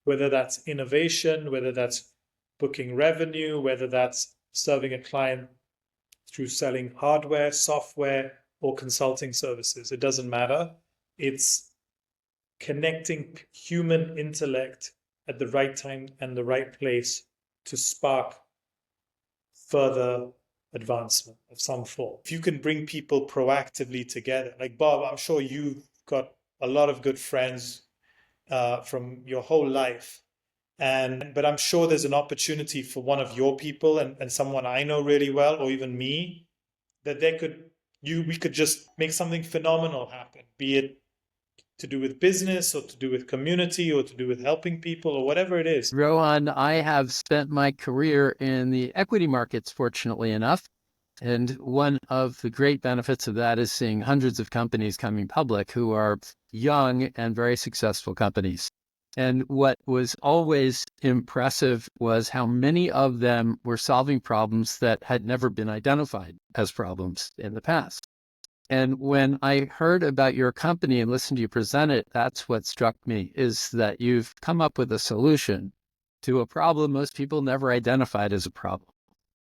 whether that's innovation, whether that's booking revenue, whether that's serving a client through selling hardware, software, or consulting services. It doesn't matter. It's connecting human intellect at the right time and the right place to spark further advancement of some form. If you can bring people proactively together, like Bob, I'm sure you've got a lot of good friends from your whole life. But I'm sure there's an opportunity for one of your people and someone I know really well, or even me, that we could just make something phenomenal happen, be it to do with business or to do with community or to do with helping people or whatever it is. Rohan, I have spent my career in the equity markets, fortunately enough. And one of the great benefits of that is seeing hundreds of companies coming public who are young and very successful companies. And what was always impressive was how many of them were solving problems that had never been identified as problems in the past. And when I heard about your company and listened to you present it, that's what struck me, is that you've come up with a solution to a problem most people never identified as a problem.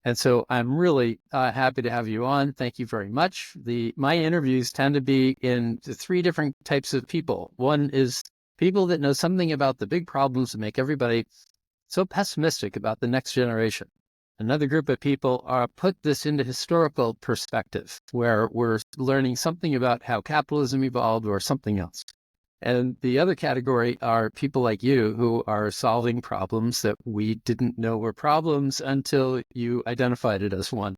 And so I'm really happy to have you on. Thank you very much. My interviews tend to be in the three different types of people. One is people that know something about the big problems that make everybody so pessimistic about the next generation. Another group of people are put this into historical perspective, where we're learning something about how capitalism evolved or something else. And the other category are people like you who are solving problems that we didn't know were problems until you identified it as one.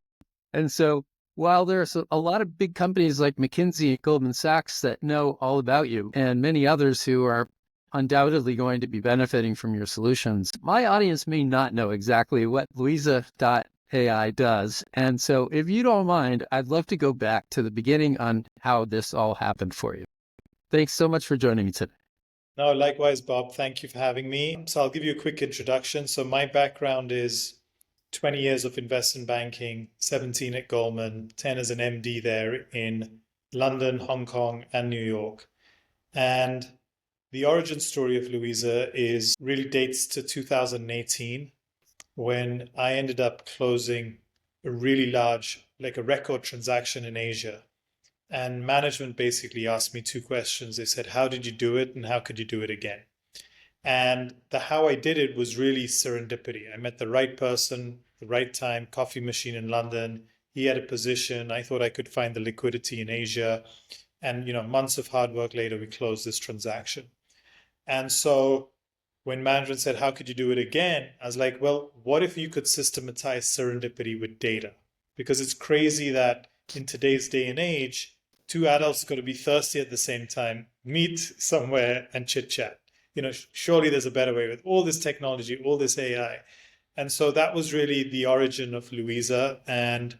And so while there's a lot of big companies like McKinsey and Goldman Sachs that know all about you, and many others who are undoubtedly going to be benefiting from your solutions, my audience may not know exactly what Louisa.ai does. And so if you don't mind, I'd love to go back to the beginning on how this all happened for you. Thanks so much for joining me today. No, likewise, Bob. Thank you for having me. So I'll give you a quick introduction. So my background is 20 years of investment banking, 17 at Goldman, 10 as an MD there in London, Hong Kong, and New York. And the origin story of Louisa really dates to 2018, when I ended up closing a really large, like a record transaction in Asia. And management basically asked me two questions. They said, how did you do it? And how could you do it again? And the how I did it was really serendipity. I met the right person, the right time, coffee machine in London. He had a position. I thought I could find the liquidity in Asia. And, months of hard work later, we closed this transaction. And so when management said, how could you do it again? I was like, well, what if you could systematize serendipity with data? Because it's crazy that in today's day and age, two adults are going to be thirsty at the same time, meet somewhere and chit chat. Surely there's a better way with all this technology, all this AI. And so that was really the origin of Louisa. And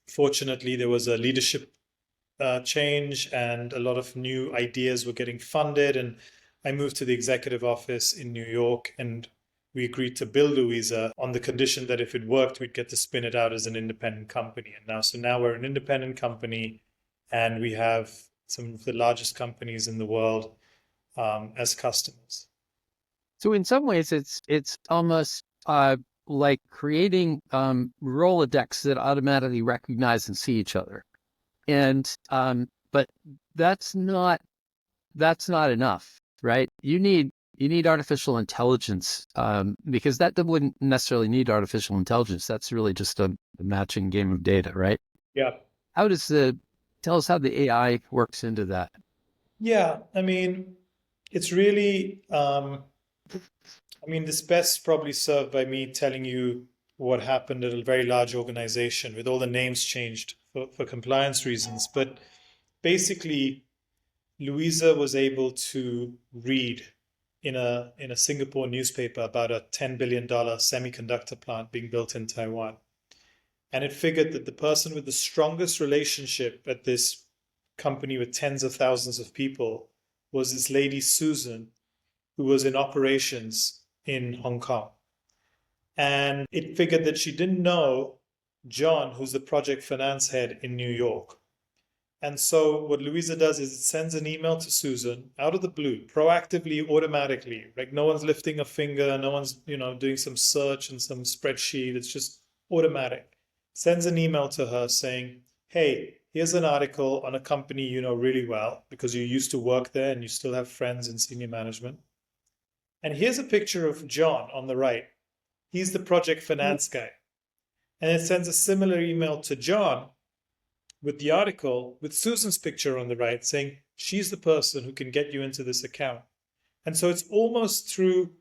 fortunately, there was a leadership change and a lot of new ideas were getting funded. And I moved to the executive office in New York, and we agreed to build Louisa on the condition that if it worked, we'd get to spin it out as an independent company. And now we're an independent company, and we have some of the largest companies in the world as customers. So in some ways, it's almost like creating Rolodex that automatically recognize and see each other. And but that's not enough, right? You need artificial intelligence because that wouldn't necessarily need artificial intelligence. That's really just a matching game of data, right? Yeah. Tell us how the AI works into that. Yeah, it's really, this best probably served by me telling you what happened at a very large organization with all the names changed for compliance reasons. But basically, Louisa was able to read in a Singapore newspaper about a $10 billion semiconductor plant being built in Taiwan. And it figured that the person with the strongest relationship at this company with tens of thousands of people was this lady, Susan, who was in operations in Hong Kong. And it figured that she didn't know John, who's the project finance head in New York. And so what Louisa does is it sends an email to Susan out of the blue, proactively, automatically. Like no one's lifting a finger, no one's, doing some search and some spreadsheet. It's just automatic. Sends an email to her saying, "Hey, here's an article on a company you know really well because you used to work there and you still have friends in senior management. And here's a picture of John on the right. He's the project finance guy." And it sends a similar email to John with the article with Susan's picture on the right saying she's the person who can get you into this account. And so it's almost through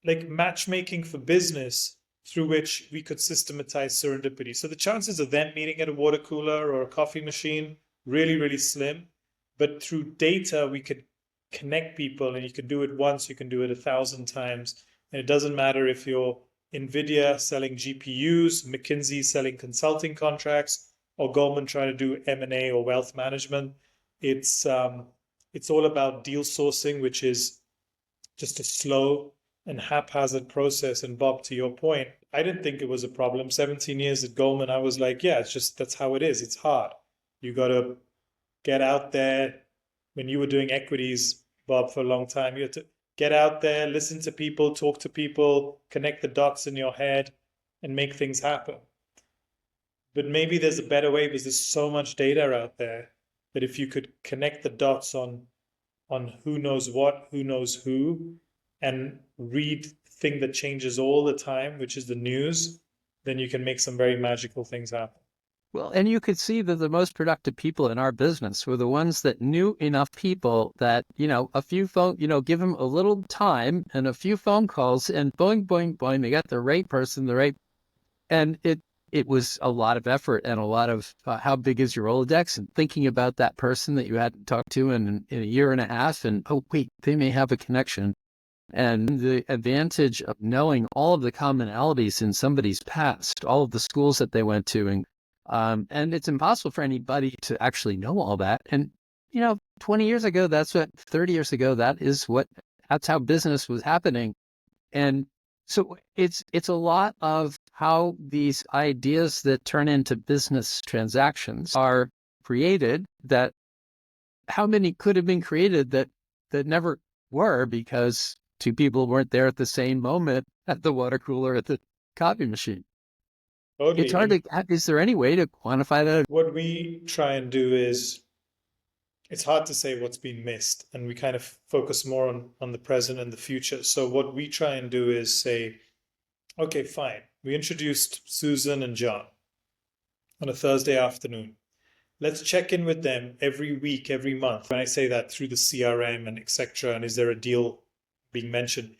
like matchmaking for business through which we could systematize serendipity. So the chances of them meeting at a water cooler or a coffee machine really, really slim. But through data, we could connect people, and you can do it once, you can do it 1,000 times. And it doesn't matter if you're NVIDIA selling GPUs, McKinsey selling consulting contracts, or Goldman trying to do M&A or wealth management. It's all about deal sourcing, which is just a slow and haphazard process. And Bob, to your point, I didn't think it was a problem. 17 years at Goldman, I was like, yeah, it's just that's how it is. It's hard. You got to get out there. When you were doing equities, Bob, for a long time, you had to get out there, listen to people, talk to people, connect the dots in your head, and make things happen. But maybe there's a better way because there's so much data out there that if you could connect the dots on who knows what, who knows who, and read the thing that changes all the time, which is the news, then you can make some very magical things happen. Well, and you could see that the most productive people in our business were the ones that knew enough people that, a few phone, give them a little time and a few phone calls and boing, boing, boing, they got the right person, and it was a lot of effort and a lot of how big is your Rolodex and thinking about that person that you hadn't talked to in a year and a half. And, oh, wait, they may have a connection. And the advantage of knowing all of the commonalities in somebody's past, all of the schools that they went to, and it's impossible for anybody to actually know all that. And, 20 years ago, 30 years ago, that's how business was happening. And so it's a lot of how these ideas that turn into business transactions are created, that how many could have been created that never were because two people weren't there at the same moment at the water cooler at the coffee machine. It's Totally. hard And to, is there any way to quantify that? what we try and do is it's hard to say what's been missed, and we kind of focus more on the present and the future. So what we try and do is say, okay, fine. We introduced Susan and John on a Thursday afternoon. Let's check in with them every week, every month. When I say that through the CRM and etc., and is there a deal being mentioned?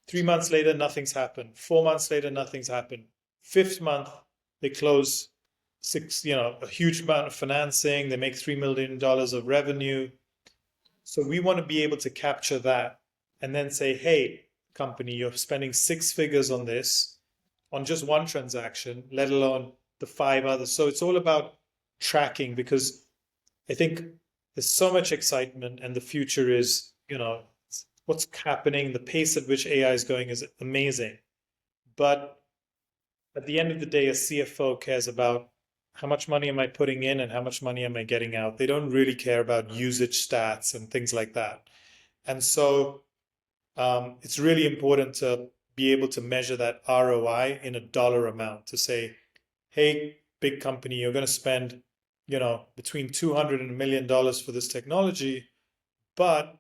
3 months later, nothing's happened. 4 months later, nothing's happened. Fifth month, they close a huge amount of financing. They make $3 million of revenue. So we want to be able to capture that and then say, hey, company, you're spending six figures on this, on just one transaction, let alone the five others. So it's all about tracking, because I think there's so much excitement, and the future is, what's happening, the pace at which AI is going is amazing. But at the end of the day, a CFO cares about how much money am I putting in and how much money am I getting out. They don't really care about usage stats and things like that. And so it's really important to be able to measure that ROI in a dollar amount, to say, hey, big company, you're going to spend, between 200 and $1 million for this technology, but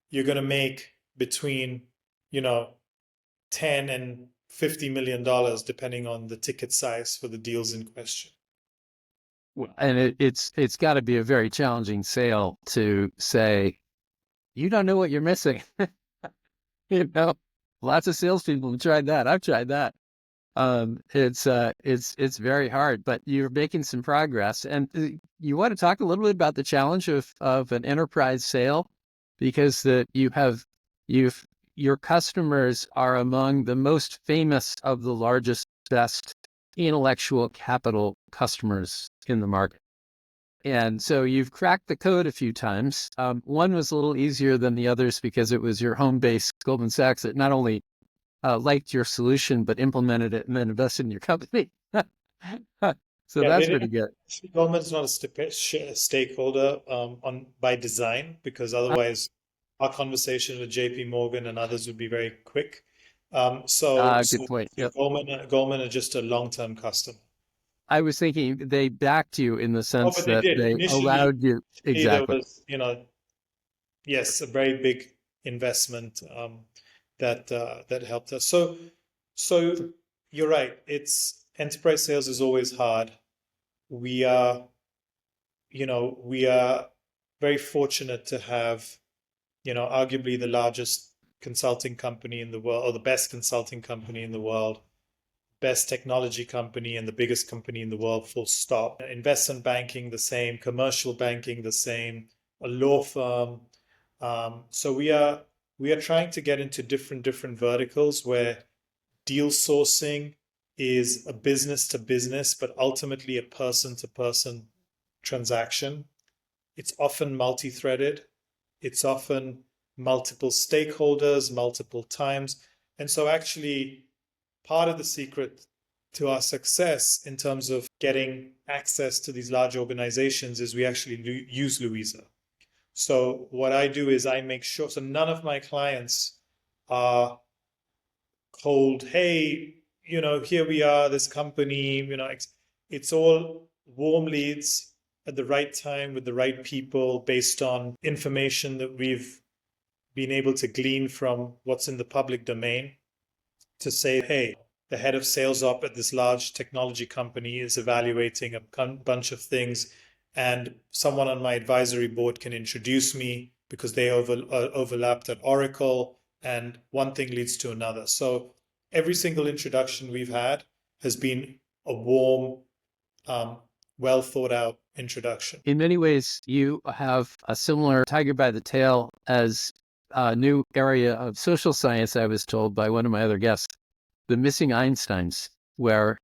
you're going to make between, 10 and $50 million, depending on the ticket size for the deals in question. And it's got to be a very challenging sale to say, you don't know what you're missing. Lots of salespeople have tried that. I've tried that. It's very hard, but you're making some progress. And you want to talk a little bit about the challenge of an enterprise sale, because your customers are among the most famous of the largest, best intellectual capital customers in the market. And so you've cracked the code a few times. One was a little easier than the others because it was your home base, Goldman Sachs, that not only liked your solution, but implemented it and then invested in your company. So Yeah, that's pretty good. government's not a stakeholder on by design, because otherwise our conversation with JP Morgan and others would be very quick. Good point. So Yep. Goldman are just a long-term customer. I was thinking they backed you in the Oh, sense but they that did. they allowed you. Initially there Exactly. was, yes, a very big investment that helped us. So you're right. It's enterprise sales is always hard. We are, we are very fortunate to have, arguably the largest consulting company in the world, or the best consulting company in the world, best technology company, and the biggest company in the world, full stop. Investment banking, the same. Commercial banking, the same. A law firm. So we are trying to get into different verticals where deal sourcing is a business to business, but ultimately a person to person transaction. It's often multi-threaded. It's often multiple stakeholders, multiple times. And so actually part of the secret to our success in terms of getting access to these large organizations is we actually use Louisa. So what I do is I make sure, so none of my clients are cold, hey, here we are, this company, it's all warm leads at the right time with the right people based on information that we've been able to glean from what's in the public domain to say, hey, the head of sales op at this large technology company is evaluating a bunch of things, and someone on my advisory board can introduce me because they overlapped at Oracle, and one thing leads to another. So every single introduction we've had has been a warm, um, well thought out introduction. In many ways, you have a similar tiger by the tail as a new area of social science, I was told by one of my other guests, the missing Einsteins, where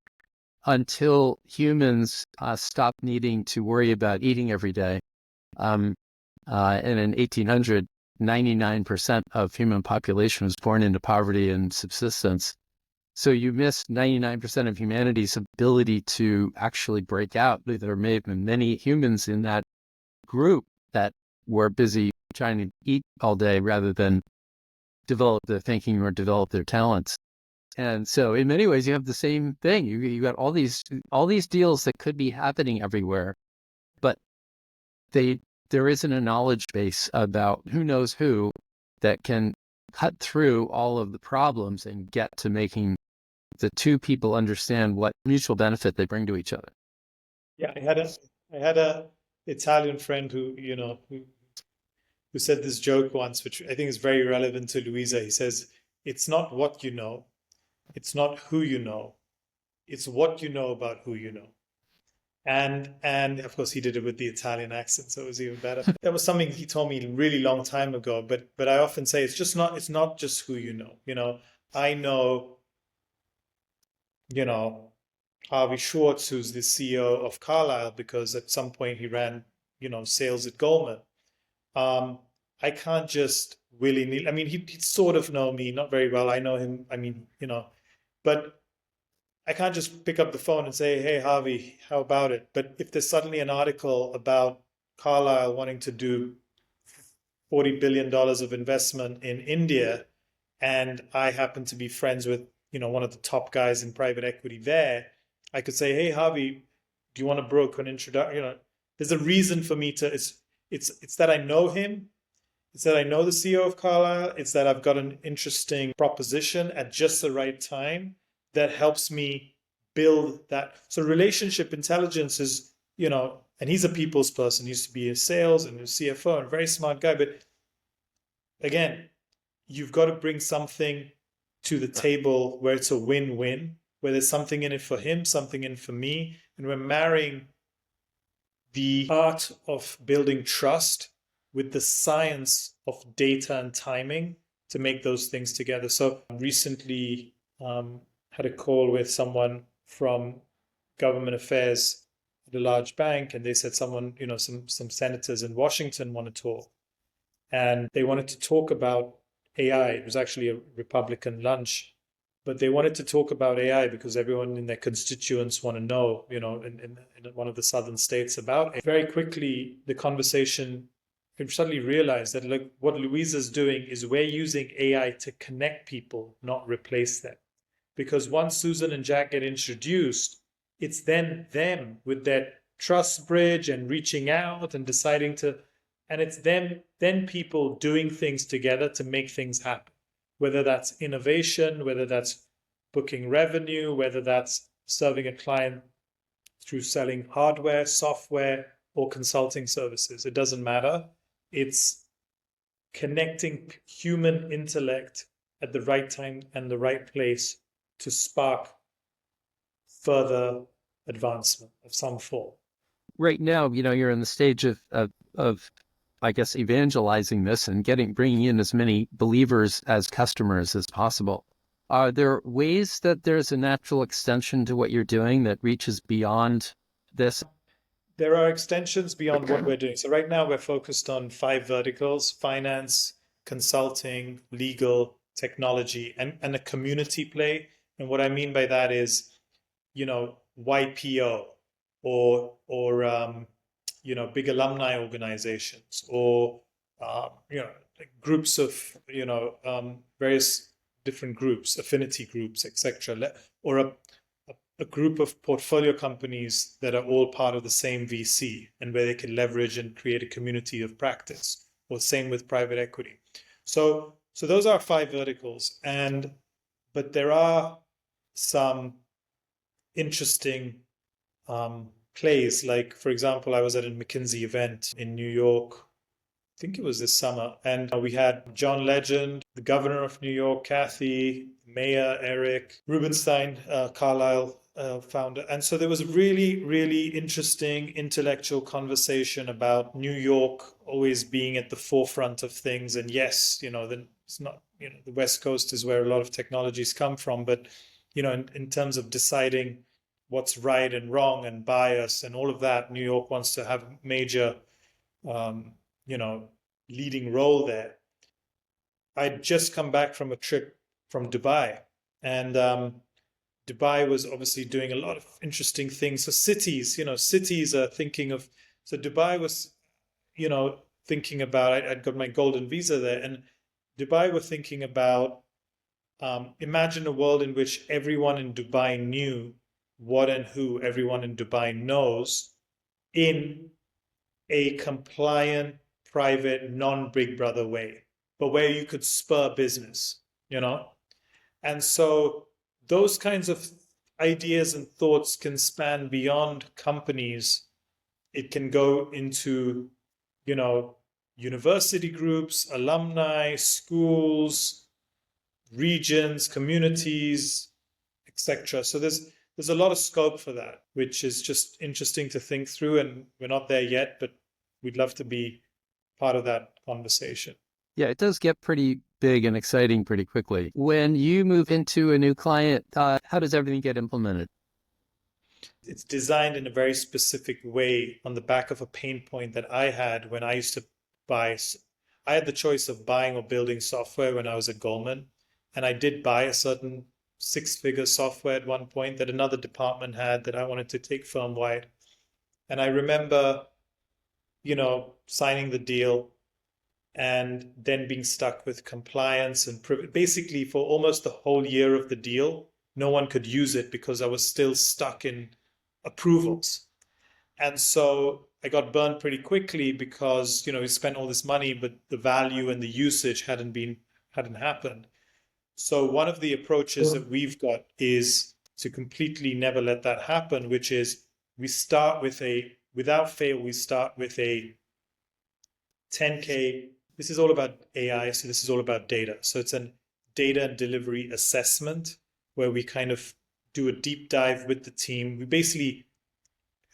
until humans stopped needing to worry about eating every day, and in 1800, 99% of human population was born into poverty and subsistence. So you missed 99% of humanity's ability to actually break out. There may have been many humans in that group that were busy trying to eat all day rather than develop their thinking or develop their talents. And so in many ways, you have the same thing. You got all these deals that could be happening everywhere, but there isn't a knowledge base about who knows who that can cut through all of the problems and get to making the two people understand what mutual benefit they bring to each other. Yeah, I had a Italian friend who said this joke once, which I think is very relevant to Louisa. He says, it's not what you know, it's not who you know, it's what you know about who you know. And of course he did it with the Italian accent, so it was even better. That was something he told me a really long time ago, but I often say it's not just who you know. I know, you know, Harvey Schwartz, who's the CEO of Carlyle, because at some point he ran, sales at Goldman. Um, I can't just willy-nilly. I mean, he'd sort of know me, not very well. I know him. I mean, but I can't just pick up the phone and say, "Hey, Harvey, how about it?" But if there's suddenly an article about Carlyle wanting to do $40 billion of investment in India, and I happen to be friends with, one of the top guys in private equity there, I could say, "Hey, Harvey, do you want to broker an introduction?" There's a reason for me to. It's that I know him. It's that I know the CEO of Carlisle. It's that I've got an interesting proposition at just the right time that helps me build that. So relationship intelligence is, and he's a people's person. He used to be a sales and a CFO and a very smart guy. But again, you've got to bring something to the table where it's a win-win, where there's something in it for him, something in it for me, and we're marrying the art of building trust with the science of data and timing to make those things together. So recently had a call with someone from government affairs at a large bank, and they said someone, some senators in Washington want to talk, and they wanted to talk about AI. It was actually a Republican lunch, but they wanted to talk about AI because everyone in their constituents want to know, in one of the southern states about it. Very quickly, the conversation suddenly realized that look, what Louisa's doing is we're using AI to connect people, not replace them. Because once Susan and Jack get introduced, it's then them with their trust bridge and reaching out and deciding to, and it's them, then people doing things together to make things happen. Whether that's innovation, whether that's booking revenue, whether that's serving a client through selling hardware, software, or consulting services. It doesn't matter. It's connecting human intellect at the right time and the right place to spark further advancement of some form. Right now, you're in the stage of I guess, evangelizing this and bringing in as many believers as customers as possible. Are there ways that there's a natural extension to what you're doing that reaches beyond this? There are extensions beyond what we're doing. So right now we're focused on 5 verticals: finance, consulting, legal, technology, and a community play. And what I mean by that is, YPO or big alumni organizations or like groups of various different groups, affinity groups, etc., or a group of portfolio companies that are all part of the same VC and where they can leverage and create a community of practice. Or same with private equity. So those are 5 verticals, but there are some interesting plays. Like, for example, I was at a McKinsey event in New York, I think it was this summer, and we had John Legend, the governor of New York, Kathy, Mayor Eric, Rubenstein, Carlisle founder. And so there was a really, really interesting intellectual conversation about New York always being at the forefront of things. And yes, it's not, the West Coast is where a lot of technologies come from, but, in terms of deciding what's right and wrong and bias and all of that, New York wants to have a major, leading role there. I'd just come back from a trip from Dubai, and Dubai was obviously doing a lot of interesting things. So cities are thinking of, so Dubai was, thinking about, I'd got my golden visa there, and Dubai were thinking about, imagine a world in which everyone in Dubai knew what and who everyone in Dubai knows in a compliant, private, non-Big Brother way, but where you could spur business, And so those kinds of ideas and thoughts can span beyond companies. It can go into, university groups, alumni, schools, regions, communities, etc. So there's a lot of scope for that, which is just interesting to think through. And we're not there yet, but we'd love to be part of that conversation. Yeah, it does get pretty big and exciting pretty quickly. When you move into a new client, how does everything get implemented? It's designed in a very specific way on the back of a pain point that I had when I used to buy. I had the choice of buying or building software when I was at Goldman. And I did buy a certain 6-figure software at one point that another department had that I wanted to take firm-wide. And I remember, signing the deal and then being stuck with compliance and basically for almost the whole year of the deal, no one could use it because I was still stuck in approvals. And so I got burned pretty quickly because, we spent all this money, but the value and the usage hadn't happened. So one of the approaches that we've got is to completely never let that happen, which is without fail, we start with a 10K. This is all about AI, so this is all about data. So it's a data and delivery assessment where we kind of do a deep dive with the team. We basically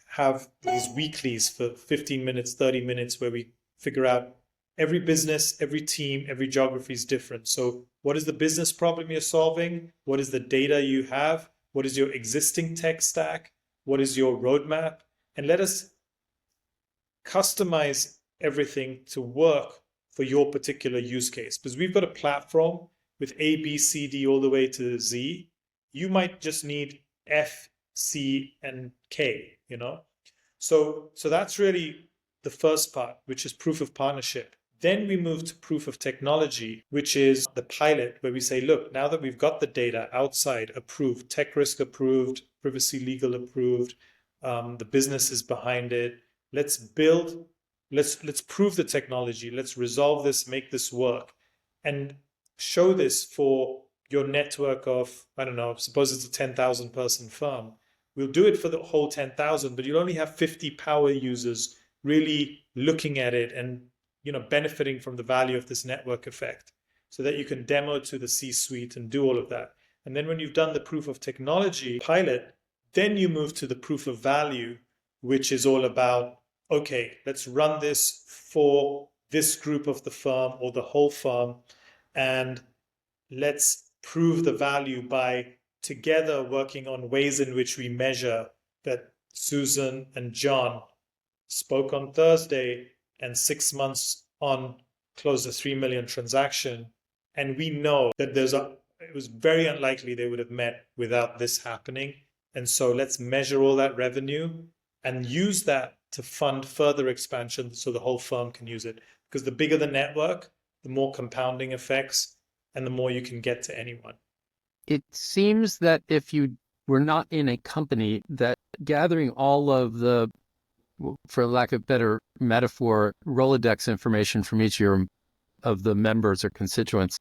have these weeklies for 15 minutes, 30 minutes, where we figure out every business, every team, every geography is different. So what is the business problem you're solving? What is the data you have? What is your existing tech stack? What is your roadmap? And let us customize everything to work for your particular use case. Because we've got a platform with A, B, C, D, all the way to Z. you might just need F, C, and K, you know? So that's really the first part, which is proof of partnership. Then we move to proof of technology, which is the pilot, where we say, look, now that we've got the data outside approved, tech risk approved, privacy legal approved, the business is behind it. Let's build, let's prove the technology. Let's resolve this, make this work, and show this for your network of, I don't know, suppose it's a 10,000 person firm. We'll do it for the whole 10,000, but you'll only have 50 power users really looking at it and benefiting from the value of this network effect, so that you can demo to the C-suite and do all of that. And then when you've done the proof of technology pilot, then you move to the proof of value, which is all about, okay, let's run this for this group of the firm or the whole firm, and let's prove the value by together working on ways in which we measure that Susan and John spoke on Thursday and 6 months on closed a 3 million transaction. And we know that it was very unlikely they would have met without this happening. And so let's measure all that revenue and use that to fund further expansion so the whole firm can use it. Because the bigger the network, the more compounding effects and the more you can get to anyone. It seems that if you were not in a company, that gathering all of the, for lack of better metaphor, Rolodex information from each of the members or constituents,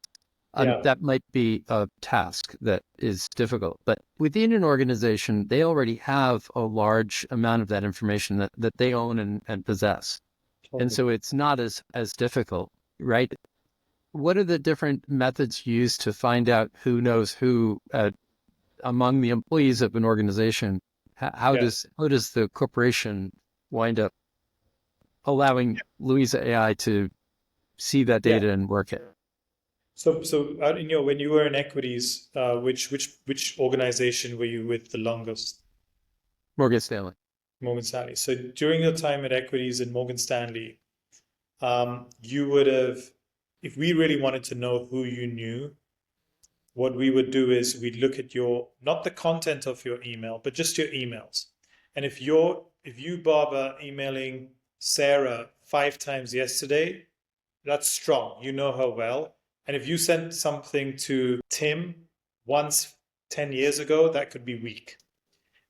Yeah, that might be a task that is difficult. But within an organization, they already have a large amount of that information that they own and possess. And totally. so it's not as difficult, right? What are the different methods used to find out who knows who among the employees of an organization? How Yeah. does the corporation wind up allowing Louisa AI to see that Yeah. data and work it? So when you were in equities, which organization were you with the longest? Morgan Stanley. Morgan Stanley. So during your time at equities in Morgan Stanley, you would have, if we really wanted to know who you knew, what we would do is we'd look at not the content of your email, but just your emails. And if you, Bob, are emailing Sarah 5 times yesterday, that's strong. You know her well. And if you sent something to Tim once 10 years ago, that could be weak.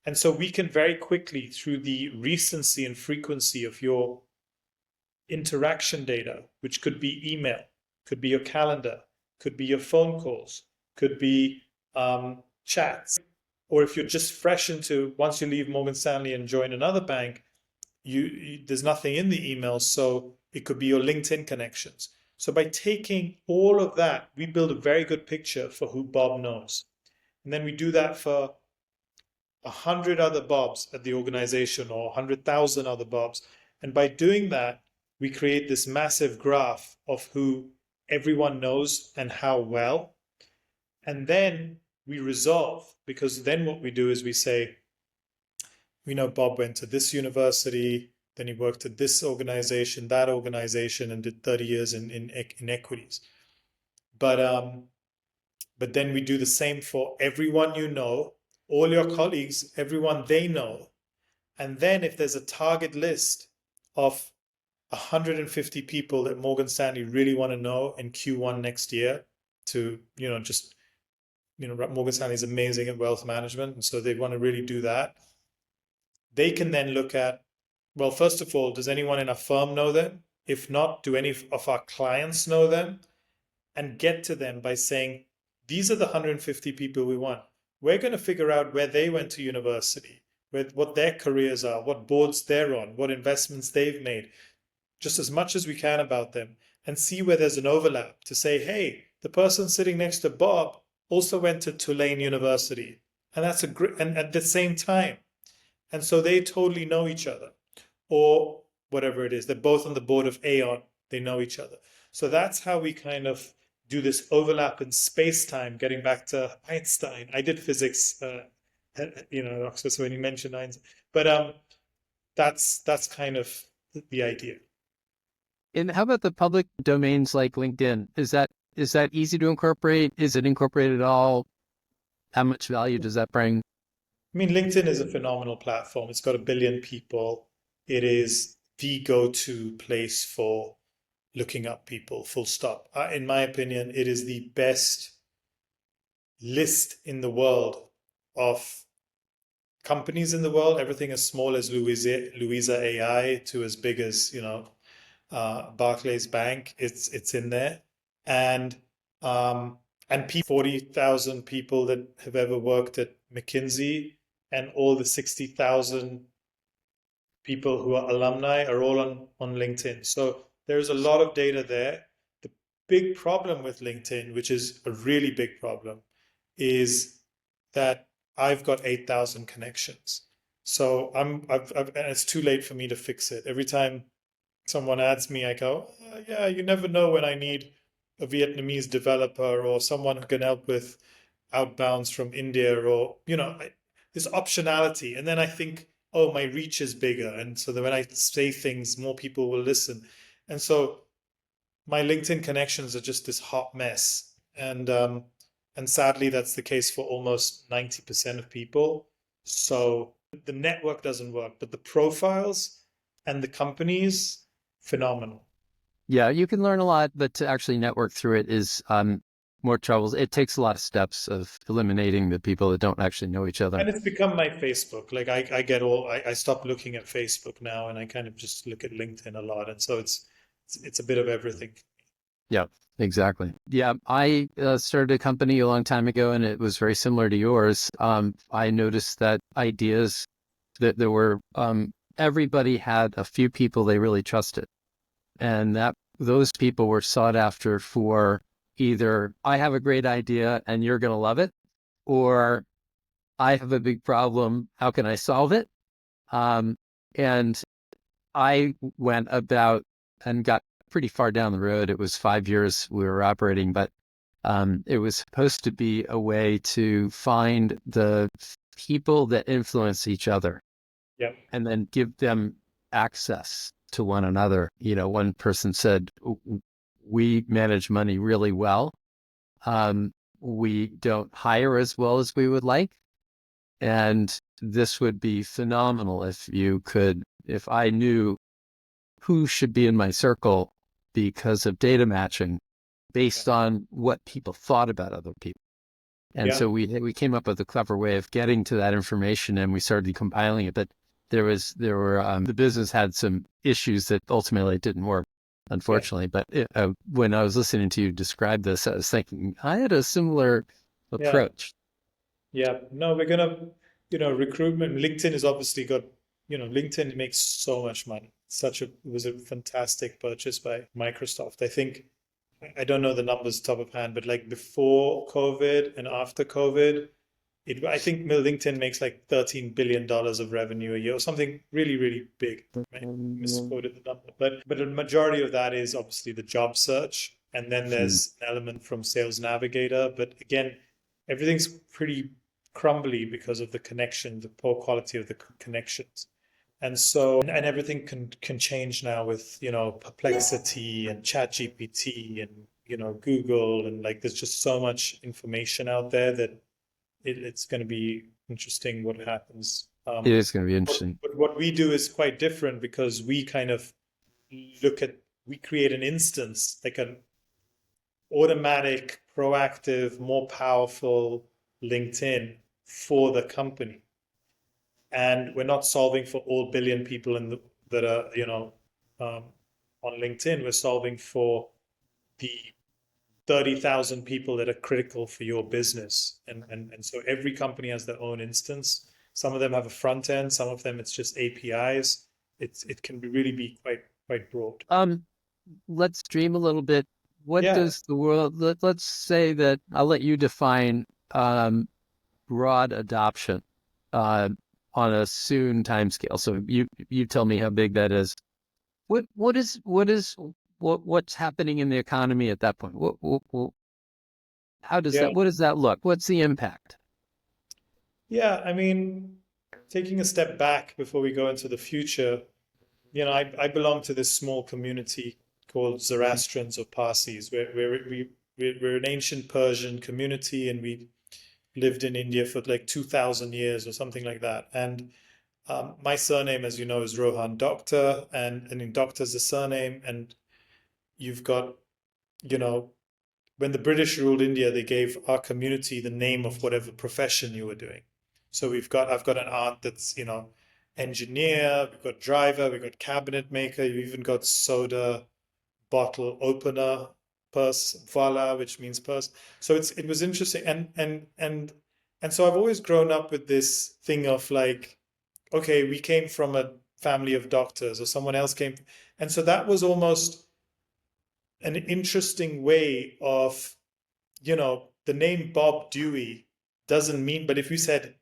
And so we can very quickly, through the recency and frequency of your interaction data, which could be email, could be your calendar, could be your phone calls, could be chats, or if you're just fresh into, once you leave Morgan Stanley and join another bank, there's nothing in the emails, so it could be your LinkedIn connections. So by taking all of that, we build a very good picture for who Bob knows. And then we do that for 100 other Bobs at the organization or 100,000 other Bobs. And by doing that, we create this massive graph of who everyone knows and how well. And then we resolve, because then what we do is we say, we know Bob went to this university, then he worked at this organization, that organization, and did 30 years in equities. But then we do the same for everyone you know, all your colleagues, everyone they know. And then if there's a target list of 150 people that Morgan Stanley really want to know in Q1 next year to, Morgan Stanley is amazing at wealth management. And so they want to really do that. They can then look at, well, first of all, does anyone in our firm know them? If not, do any of our clients know them? And get to them by saying, these are the 150 people we want. We're going to figure out where they went to university, what their careers are, what boards they're on, what investments they've made, just as much as we can about them, and see where there's an overlap to say, hey, the person sitting next to Bob also went to Tulane University. And that's and at the same time. And so they totally know each other, or whatever it is. They're both on the board of Aon. They know each other. So that's how we kind of do this overlap in space-time, getting back to Einstein. I did physics, Oxford, so when you mentioned Einstein. But that's kind of the idea. And how about the public domains like LinkedIn? Is that easy to incorporate? Is it incorporated at all? How much value does that bring? I mean, LinkedIn is a phenomenal platform. It's got 1 billion people. It is the go-to place for looking up people, full stop. In my opinion, it is the best list in the world of companies in the world, everything as small as Louisa AI to as big as, Barclays Bank. It's in there. And um, and 40,000 people that have ever worked at McKinsey and all the 60,000 people who are alumni are all on LinkedIn. So there's a lot of data there. The big problem with LinkedIn, which is a really big problem, is that I've got 8,000 connections. So and it's too late for me to fix it. Every time someone adds me, I go, yeah, you never know when I need a Vietnamese developer or someone who can help with outbounds from India or, this optionality. And then I think, oh, my reach is bigger. And so that when I say things, more people will listen. And so my LinkedIn connections are just this hot mess. And sadly, that's the case for almost 90% of people. So the network doesn't work, but the profiles and the companies, phenomenal. Yeah, you can learn a lot, but to actually network through it is more troubles. It takes a lot of steps of eliminating the people that don't actually know each other. And it's become my Facebook. Like I stopped looking at Facebook now and I kind of just look at LinkedIn a lot. And so it's a bit of everything. Yeah, exactly. Yeah, I started a company a long time ago, and it was very similar to yours. I noticed that ideas that there were everybody had a few people they really trusted, and that those people were sought after for either I have a great idea and you're going to love it, or I have a big problem. How can I solve it? Um, and I went about and got pretty far down the road. It was 5 years we were operating, but it was supposed to be a way to find the people that influence each other Yep. and then give them access to one another. One person said, we manage money really well. We don't hire as well as we would like. And this would be phenomenal if I knew who should be in my circle because of data matching based on what people thought about other people. And Yeah. so we came up with a clever way of getting to that information, and we started compiling it. But the business had some issues that ultimately it didn't work, Yeah. unfortunately. But when I was listening to you describe this, I was thinking I had a similar Yeah. approach. Yeah. No, we're gonna, recruitment. LinkedIn has obviously got, LinkedIn makes so much money. It was a fantastic purchase by Microsoft. I think I don't know the numbers top of hand, but like before COVID and after COVID, I think LinkedIn makes like $13 billion of revenue a year or something really, really big. I misquoted the number, but a majority of that is obviously the job search, and then there's an element from Sales Navigator. But again, everything's pretty crumbly because of the connection, the poor quality of the connections. And so, and everything can change now with, Perplexity and ChatGPT and, Google, and like there's just so much information out there that it's going to be interesting what happens. It is going to be But, interesting. but what we do is quite different because we kind of we create an instance, like an automatic, proactive, more powerful LinkedIn for the company. And we're not solving for all billion people that are, um, on LinkedIn. We're solving for the 30,000 people that are critical for your business. And so every company has their own instance. Some of them have a front end, some of them it's just APIs. It can really be quite broad. Um, let's dream a little bit. What Yeah, does the world, let's say that I'll let you define broad adoption uh, on a soon timescale. So you tell me how big that is. What's happening in the economy at that point? yeah, What does that look? What's the impact? yeah. I mean, taking a step back before we go into the future, I belong to this small community called Zoroastrians or Parsis. We're an ancient Persian community, and lived in India for like 2000 years or something like that. And my surname, as you know, is Rohan Doctor, and in Doctor's a surname. And you've got, you know, when the British ruled India, they gave our community the name of whatever profession you were doing. So I've got an aunt that's, engineer, we've got driver, we've got cabinet maker, you even got soda bottle opener, purse, voila, which means purse. So it was interesting. And so I've always grown up with this thing of like, okay, we came from a family of doctors or someone else came. And so that was almost an interesting way of, the name Bob Dewey doesn't mean, but if you said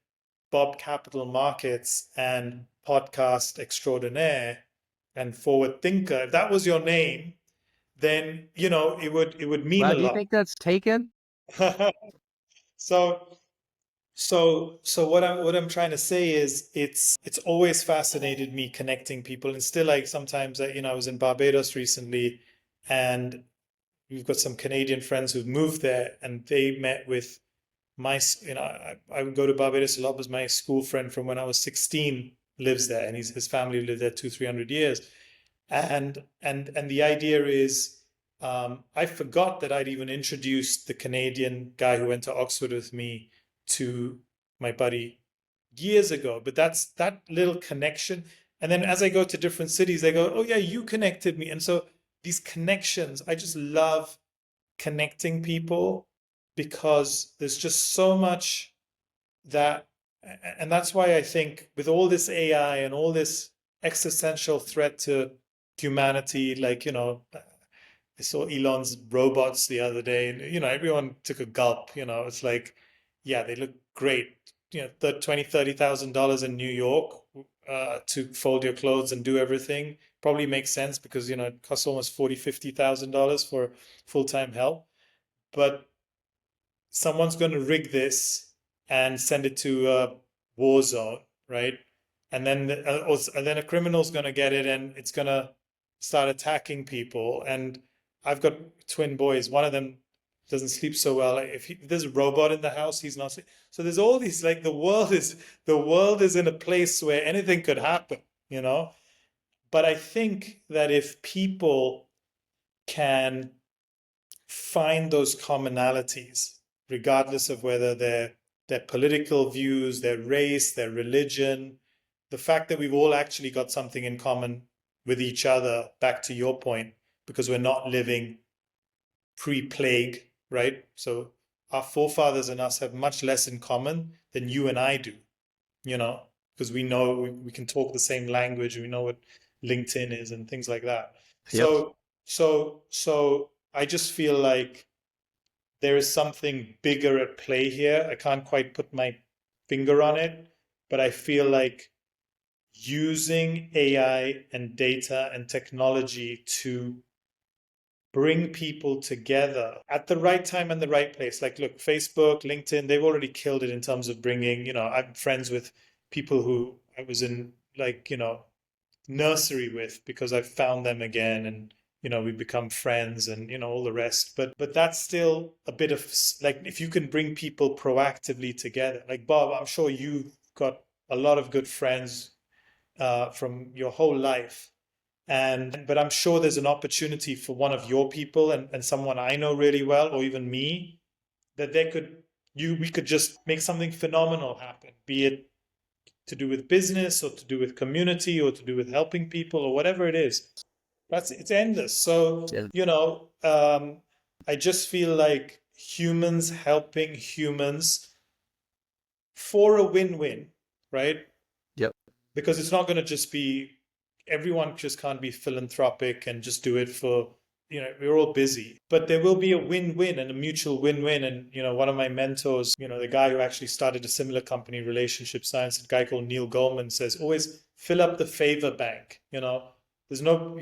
Bob Capital Markets and podcast extraordinaire and forward thinker, if that was your name, then it would mean Well, a do you lot. think that's taken? So what I'm trying to say is it's always fascinated me connecting people, and still like sometimes I was in Barbados recently, and we've got some Canadian friends who've moved there, and they met with my I would go to Barbados a lot because my school friend from when I was 16 lives there, and his family lived there 200-300 years. And the idea is, I forgot that I'd even introduced the Canadian guy who went to Oxford with me to my buddy years ago. But that's that little connection. And then as I go to different cities, they go, "Oh yeah, you connected me." And so these connections, I just love connecting people because there's just so much that, and that's why I think with all this AI and all this existential threat to humanity, like, I saw Elon's robots the other day, and, everyone took a gulp, it's like, yeah, they look great. The $20,000-$30,000 in New York to fold your clothes and do everything probably makes sense because, it costs almost $40,000-$50,000 for full-time help. But someone's going to rig this and send it to a war zone, right? And then a criminal's going to get it and it's going to start attacking people. And I've got twin boys. One of them doesn't sleep so well. If there's a robot in the house, he's not. So there's all these, like, the world is in a place where anything could happen, you know. But I think that if people can find those commonalities, regardless of whether their political views, their race, their religion, the fact that we've all actually got something in common with each other, back to your point, because we're not living pre-plague, right? So our forefathers and us have much less in common than you and I do, because we know we can talk the same language, we know what LinkedIn is and things like that. Yep. So I just feel like there is something bigger at play here. I can't quite put my finger on it, but I feel like using AI and data and technology to bring people together at the right time and the right place. Like, look, Facebook, LinkedIn, they've already killed it in terms of bringing, I'm friends with people who I was in, like, nursery with because I've found them again, and we become friends, and all the rest. But that's still a bit of, like, if you can bring people proactively together, like Bob, I'm sure you've got a lot of good friends from your whole life. But I'm sure there's an opportunity for one of your people and someone I know really well, or even me, that we could just make something phenomenal happen, be it to do with business or to do with community or to do with helping people or whatever it is. It's endless. So, Yeah. I just feel like humans helping humans for a win-win, right? Yep. Because it's not going to just be, everyone just can't be philanthropic and just do it for, we're all busy, but there will be a win-win and a mutual win-win. And one of my mentors, the guy who actually started a similar company, Relationship Science, a guy called Neil Goldman, says always fill up the favor bank. There's no,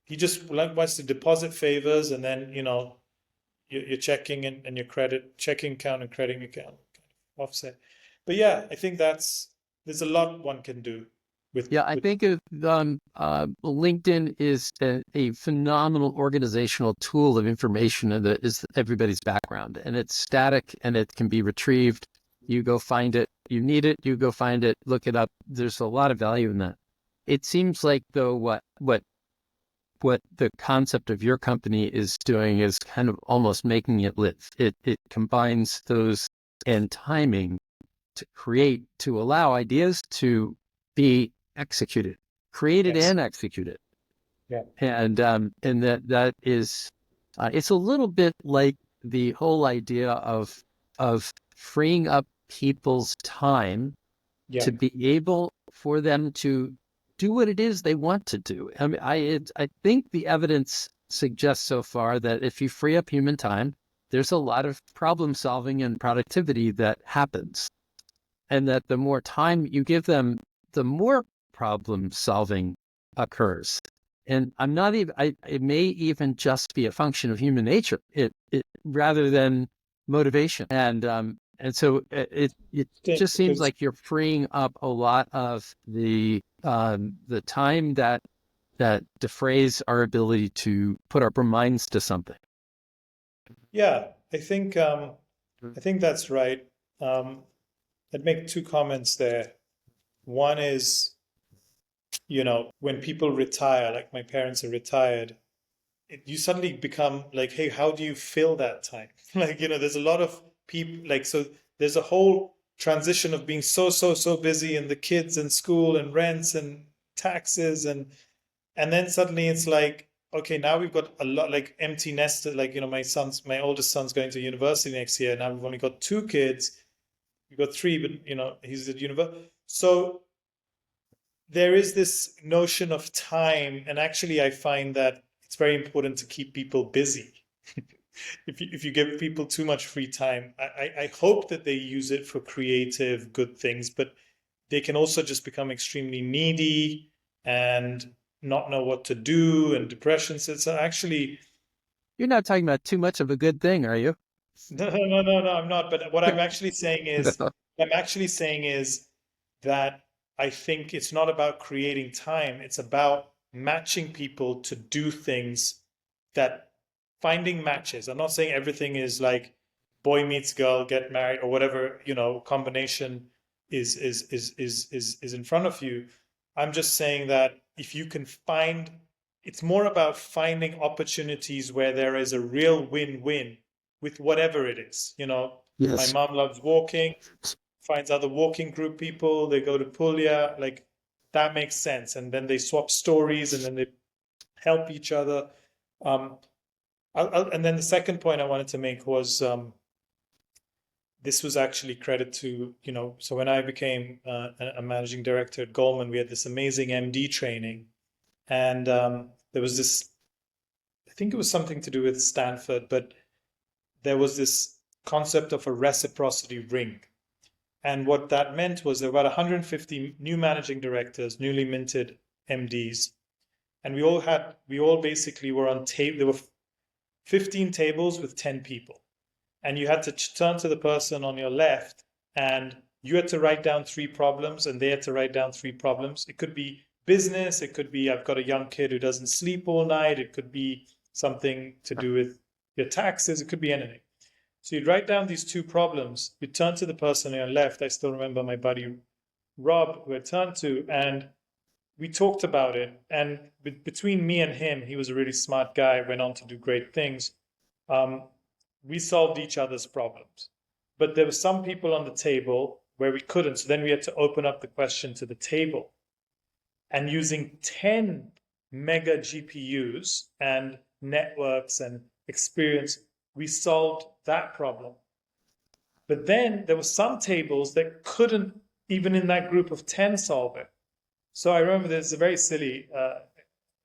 he just wants to deposit favors, and then your checking and your credit checking account and credit account offset. But yeah, I think there's a lot one can do with Yeah, I think LinkedIn is a phenomenal organizational tool of information that is everybody's background, and it's static and it can be retrieved you go find it. You need it, you go find it, look it up. There's a lot of value in that. It seems like, though, what the concept of your company is doing is kind of almost making it live. It combines those and timing to allow ideas to be executed, created Yes. and executed. Yeah. And that is, it's a little bit like the whole idea of freeing up people's time Yeah. to be able for them to do what it is they want to do. I mean, I think the evidence suggests so far that if you free up human time, there's a lot of problem solving and productivity that happens, and that the more time you give them, the more problem solving occurs. And I'm not even, it may even just be a function of human nature, it rather than motivation. And so it just seems Because like you're freeing up a lot of the time that defrays our ability to put our minds to something. yeah, I think that's right. Um, I'd make two comments there. One is, when people retire, like my parents are retired, you suddenly become like, hey, how do you fill that time? Like, there's a lot of people, like, so there's a whole transition of being so busy and the kids and school and rents and taxes and then suddenly it's like, okay, now we've got a lot like empty nest, like, my oldest son's going to university next year. Now we've only got two kids. We've got three, but he's at university. So there is this notion of time, and actually I find that it's very important to keep people busy. If you give people too much free time, I hope that they use it for creative good things, but they can also just become extremely needy and not know what to do, and depression. So it's actually You're not talking about too much of a good thing, are you? no, I'm not. But what I'm actually saying is that I think it's not about creating time. It's about matching people to do things, that finding matches. I'm not saying everything is like boy meets girl, get married, or whatever, combination is in front of you. I'm just saying that if you can find, it's more about finding opportunities where there is a real win-win with whatever it is. My Yes. mom loves walking, finds other walking group people, they go to Puglia, like that makes sense. And then they swap stories and then they help each other. Um, and then the second point I wanted to make was, this was actually credit to, so when I became a managing director at Goldman, we had this amazing MD training. And there was this, I think it was something to do with Stanford, but there was this concept of a reciprocity ring. And what that meant was there were about 150 new managing directors, newly minted MDs. And we all basically were on tape. There were 15 tables with 10 people. And you had to turn to the person on your left and you had to write down three problems and they had to write down three problems. It could be business. It could be, I've got a young kid who doesn't sleep all night. It could be something to do with your taxes. It could be anything. So you'd write down these two problems. You'd turn to the person on your left. I still remember my buddy Rob, who I turned to, and we talked about it. And between me and him, he was a really smart guy, went on to do great things. Um, we solved each other's problems. But there were some people on the table where we couldn't. So then we had to open up the question to the table. And using 10 mega GPUs and networks and experience, we solved that problem. But then there were some tables that couldn't, even in that group of 10, solve it. So I remember there's a very silly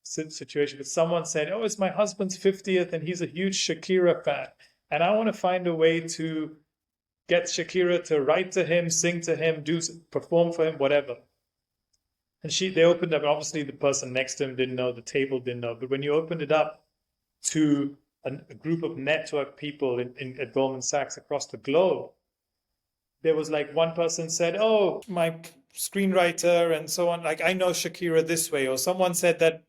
situation, but someone said, oh, it's my husband's 50th and he's a huge Shakira fan. And I want to find a way to get Shakira to write to him, sing to him, perform for him, whatever. And they opened up, obviously the person next to him didn't know, the table didn't know. But when you opened it up to a group of network people at Goldman Sachs across the globe, there was like one person said, oh, my screenwriter and so on, like I know Shakira this way. Or someone said that,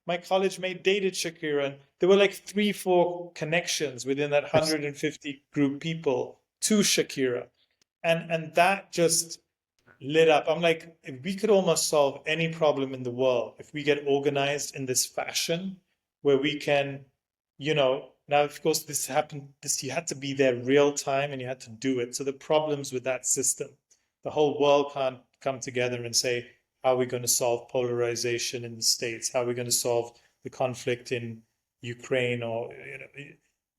my college mate dated Shakira. And there were like 3, 4 connections within that 150 group people to Shakira. And that just lit up. I'm like, if we could almost solve any problem in the world if we get organized in this fashion where we can, now of course this happened, this you had to be there real time and you had to do it. So the problems with that system, the whole world can't come together and say, how are we going to solve polarization in the States? How are we going to solve the conflict in Ukraine or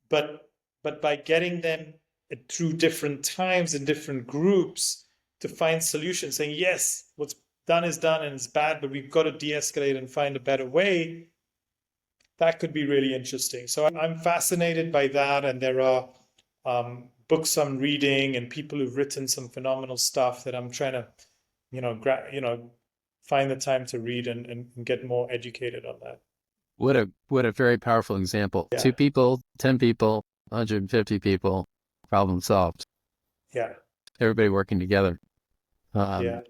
but by getting them through different times and different groups to find solutions, saying, yes, what's done is done and it's bad, but we've got to de escalate and find a better way. That could be really interesting. So I'm fascinated by that. And there are books I'm reading and people who've written some phenomenal stuff that I'm trying to, find the time to read and get more educated on that. What a very powerful example. Yeah. 2 people, 10 people, 150 people, problem solved. Yeah. Everybody working together. Yeah.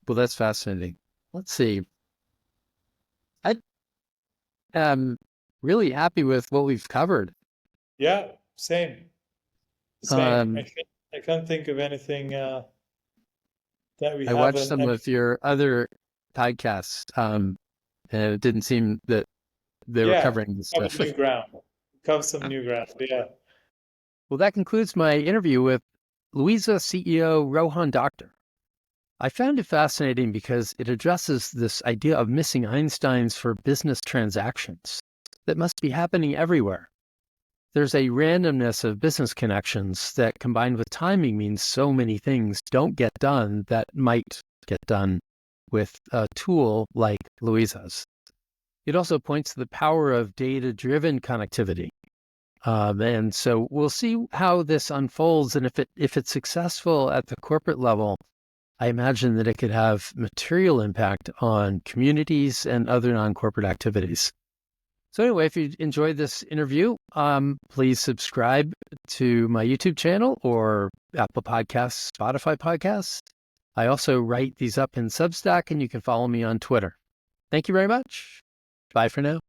Well, that's fascinating. Let's see. I am really happy with what we've covered. Yeah. Same. Same. Um, I can't think of anything that we I watched haven't. some of your other podcasts, and it didn't seem that they were Yeah, covering this cover stuff. new ground. Cover some new ground. Yeah. Well, that concludes my interview with Louisa CEO Rohan Doctor. I found it fascinating because it addresses this idea of missing Einsteins for business transactions that must be happening everywhere. There's a randomness of business connections that combined with timing means so many things don't get done that might get done with a tool like Louisa's. It also points to the power of data-driven connectivity. And so we'll see how this unfolds. And if it's successful at the corporate level, I imagine that it could have material impact on communities and other non-corporate activities. So anyway, if you enjoyed this interview, please subscribe to my YouTube channel or Apple Podcasts, Spotify Podcasts. I also write these up in Substack, and you can follow me on Twitter. Thank you very much. Bye for now.